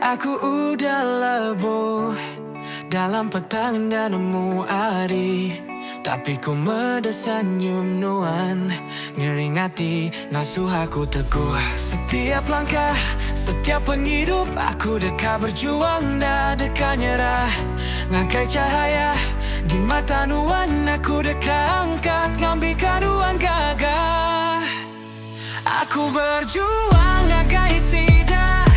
Aku udah leboh dalam petang dan nemu hari, tapi ku meda senyum nuan ngeringati nasuh aku teguh. Setiap langkah, setiap penghidup aku dekat berjuang dan dekat nyerah. Ngakai cahaya di mata nuan aku dekat angkat ngambil kaduan gagah. Aku berjuang ngakai sida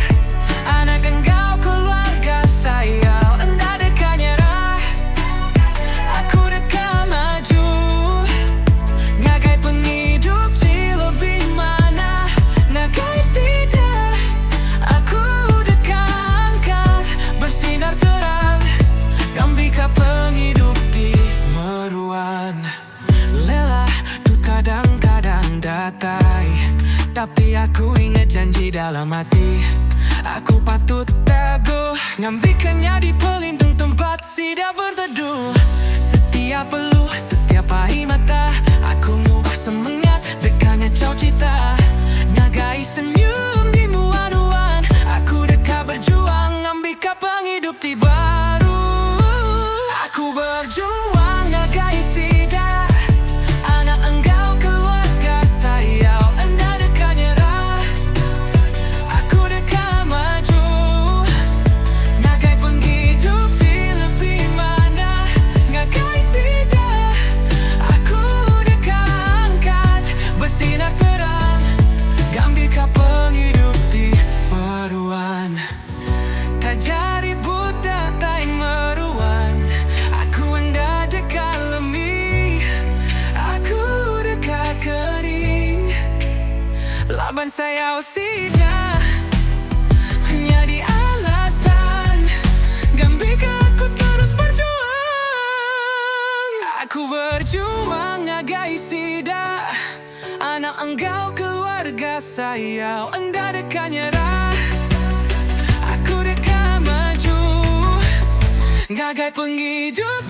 anak engkau keluarga saya. Anda dekat nyerah, aku dekat maju. Ngagai penghidup di lebih mana. Ngagai sida aku dekat angkat bersinar terang. Gambika penghidup di meruan. Lelah tu kadang-kadang datai, tapi aku ingat janji dalam hati. Aku patut teguh ngambilkannya di pelindung tempat sida berteduh. Setiap peluh, setiap air mata aku ngubah semangat dekatnya cau cita. Ngagai senyum di muan-muan aku dekat berjuang ngambilkan penghidup di baru. Aku berjuang ngagai sida anak engkau keluarga saya. Anda dekat nyerah, aku dekat maju. Ngagai penghidup di lebih mana. Ngagai sida aku dekat angkat bersinar terang. Gambika penghidup di meruan. Tak jadi buta tak meruan. Aku anda dekat lemi, aku dekat kering. Laban saya sida hanya di alasan. Gambika aku terus berjuang. Aku berjuang ngagai sida anak engkau keluarga saya. Anda dekat nyerah, aku dekat maju. Ngagai penghidup